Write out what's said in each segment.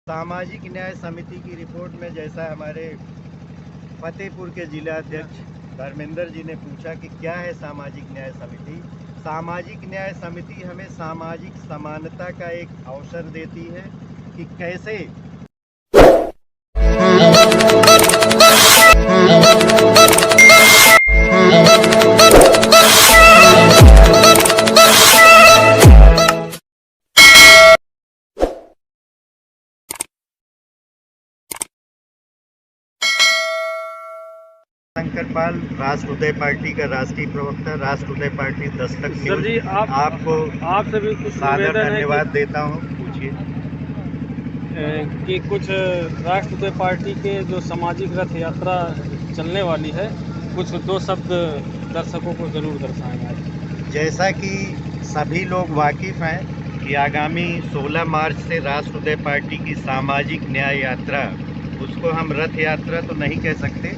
सामाजिक न्याय समिति की रिपोर्ट में जैसा हमारे फतेहपुर के जिला अध्यक्ष धर्मेंद्र जी ने पूछा कि क्या है सामाजिक न्याय समिति। सामाजिक न्याय समिति हमें सामाजिक समानता का एक अवसर देती है कि कैसे शंकरपाल, राष्ट्र उदय पार्टी का राष्ट्रीय प्रवक्ता, राष्ट्र उदय पार्टी दस्तक सर जी, आपको आपसे भी कुछ सादर निवेदन है धन्यवाद देता हूँ। पूछिए। कि कुछ राष्ट्र उदय पार्टी के जो सामाजिक रथ यात्रा चलने वाली है, कुछ दो शब्द दर्शकों को जरूर दर्शाएं आज। जैसा कि सभी लोग वाकिफ हैं कि आगामी 16 मार्च से राष्ट्र उदय पार्टी की सामाजिक न्याय यात्रा, उसको हम रथ यात्रा तो नहीं कह सकते,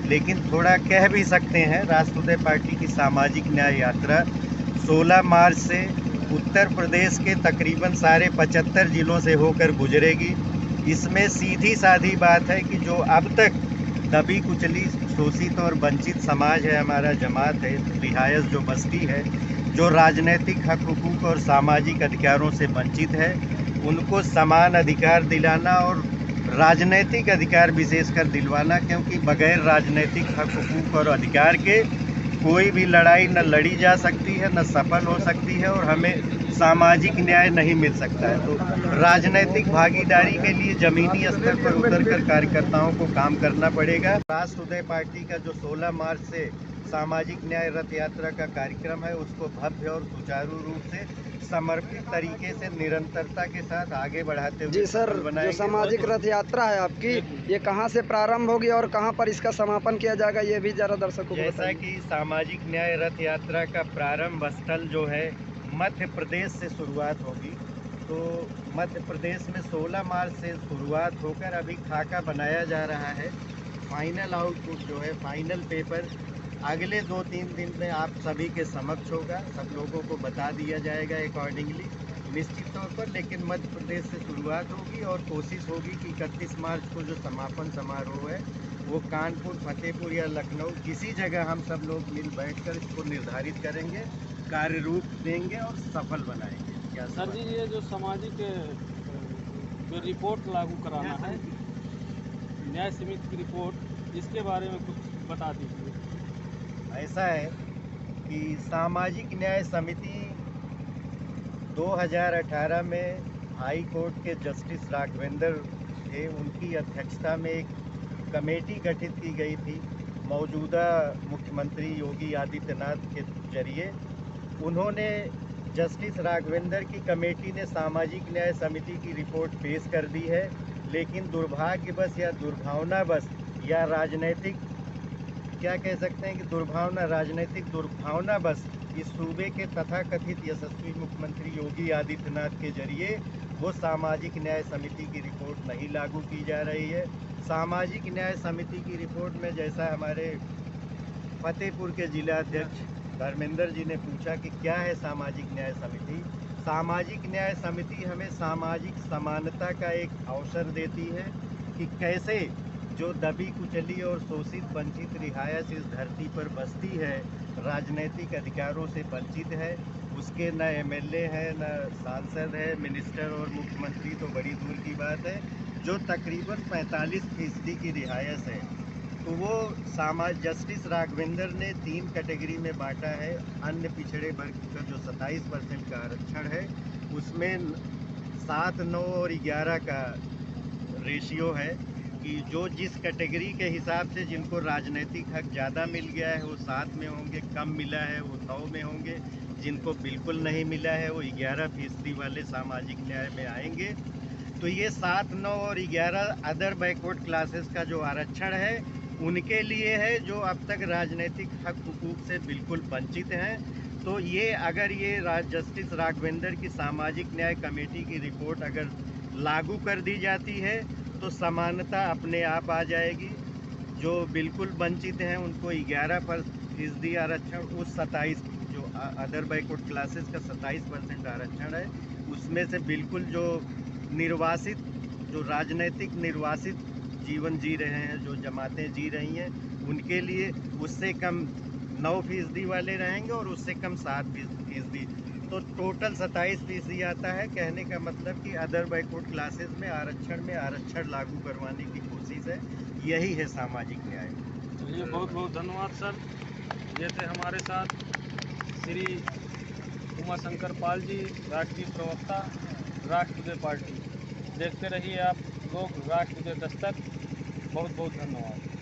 लेकिन थोड़ा कह भी सकते हैं राष्ट्र उदय पार्टी की सामाजिक न्याय यात्रा 16 मार्च से उत्तर प्रदेश के तकरीबन सारे 75 जिलों से होकर गुजरेगी। इसमें सीधी साधी बात है कि जो अब तक दबी कुचली शोषित और वंचित समाज है, हमारा जमात है, रिहायश जो बस्ती है, जो राजनीतिक हक हुकूक और सामाजिक अधिकारों से वंचित है, उनको समान अधिकार दिलाना और राजनीतिक अधिकार विशेषकर दिलवाना, क्योंकि बगैर राजनीतिक हक हुकूक और अधिकार के कोई भी लड़ाई न लड़ी जा सकती है, न सफल हो सकती है और हमें सामाजिक न्याय नहीं मिल सकता है। तो राजनीतिक भागीदारी के लिए जमीनी स्तर पर उतरकर कार्यकर्ताओं को काम करना पड़ेगा। राष्ट्र उदय पार्टी का जो 16 मार्च से सामाजिक न्याय रथ यात्रा का कार्यक्रम है, उसको भव्य और सुचारू रूप से समर्पित तरीके से निरंतरता के साथ आगे बढ़ाते हुए जी सर, जो सामाजिक रथ यात्रा है आपकी, ये कहां से प्रारंभ होगी और कहां पर इसका समापन किया जाएगा, ये भी जरा दर्शकों को जैसा कि सामाजिक न्याय रथ यात्रा का प्रारंभ स्थल जो है मध्य प्रदेश से शुरुआत होगी। तो मध्य प्रदेश में 16 मार्च से शुरुआत होकर अभी खाका बनाया जा रहा है। फाइनल आउटपुट जो है, फाइनल पेपर अगले 2-3 दिन में आप सभी के समक्ष होगा। सब लोगों को बता दिया जाएगा अकॉर्डिंगली निश्चित तौर पर। लेकिन मध्य प्रदेश से शुरुआत होगी और कोशिश होगी कि 31 मार्च को जो समापन समारोह है वो कानपुर, फतेहपुर या लखनऊ किसी जगह हम सब लोग मिल बैठकर इसको निर्धारित करेंगे, कार्य रूप देंगे और सफल बनाएंगे। क्या सर जी, ये जो सामाजिक जो रिपोर्ट लागू कराना है, न्याय समिति की रिपोर्ट, इसके बारे में कुछ बता दीजिए। ऐसा है कि सामाजिक न्याय समिति 2018 में हाई कोर्ट के जस्टिस राघवेंद्र थे, उनकी अध्यक्षता में एक कमेटी गठित की गई थी मौजूदा मुख्यमंत्री योगी आदित्यनाथ के जरिए। उन्होंने जस्टिस राघवेंद्र की कमेटी ने सामाजिक न्याय समिति की रिपोर्ट पेश कर दी है, लेकिन दुर्भाग्यवश या दुर्भावनावश या राजनीतिक क्या कह सकते हैं कि राजनीतिक दुर्भावनावश इस सूबे के तथाकथित यशस्वी मुख्यमंत्री योगी आदित्यनाथ के जरिए वो सामाजिक न्याय समिति की रिपोर्ट नहीं लागू की जा रही है। सामाजिक न्याय समिति की रिपोर्ट में जैसा हमारे फतेहपुर के जिला अध्यक्ष धर्मेंद्र जी ने पूछा कि क्या है सामाजिक न्याय समिति। सामाजिक न्याय समिति हमें सामाजिक समानता का एक अवसर देती है कि कैसे जो दबी कुचली और शोषित वंचित रिहायश इस धरती पर बसती है, राजनीतिक अधिकारों से वंचित है, उसके न एमएलए है, न सांसद है, मिनिस्टर और मुख्यमंत्री तो बड़ी दूर की बात है, जो तकरीबन 45% की रिहायश है। तो वो जस्टिस राघवेंद्र ने 3 कैटेगरी में बांटा है। अन्य पिछड़े वर्ग का जो 27% का आरक्षण है, उसमें 7, 9 और 11 का रेशियो है कि जो जिस कैटेगरी के हिसाब से जिनको राजनीतिक हक ज़्यादा मिल गया है वो 7 में होंगे, कम मिला है वो 9 में होंगे, जिनको बिल्कुल नहीं मिला है वो 11% वाले सामाजिक न्याय में आएंगे। तो ये 7, 9 और 11 अदर बैकवर्ड क्लासेस का जो आरक्षण है उनके लिए है, जो अब तक राजनीतिक हक हुकूक से बिल्कुल वंचित हैं। तो ये अगर ये जस्टिस राघवेंद्र की सामाजिक न्याय कमेटी की रिपोर्ट अगर लागू कर दी जाती है तो समानता अपने आप आ जाएगी। जो बिल्कुल वंचित हैं उनको 11% आरक्षण, उस 27 जो अदर बैकवर्ड क्लासेस का 27% आरक्षण है, उसमें से बिल्कुल जो निर्वासित जो राजनीतिक निर्वासित जीवन जी रहे हैं, जो जमातें जी रही हैं, उनके लिए उससे कम 9% वाले रहेंगे और उससे कम 7%, तो टोटल 27% आता है। कहने का मतलब कि अदर बैकवर्ड क्लासेस में आरक्षण लागू करवाने की कोशिश है। यही है सामाजिक न्याय। चलिए, बहुत बहुत धन्यवाद सर। ये थे हमारे साथ श्री उमाशंकर पाल जी, राष्ट्रीय प्रवक्ता राष्ट्रवादी पार्टी। देखते रहिए आप लोग राष्ट्रवादी दस्तक। बहुत बहुत धन्यवाद।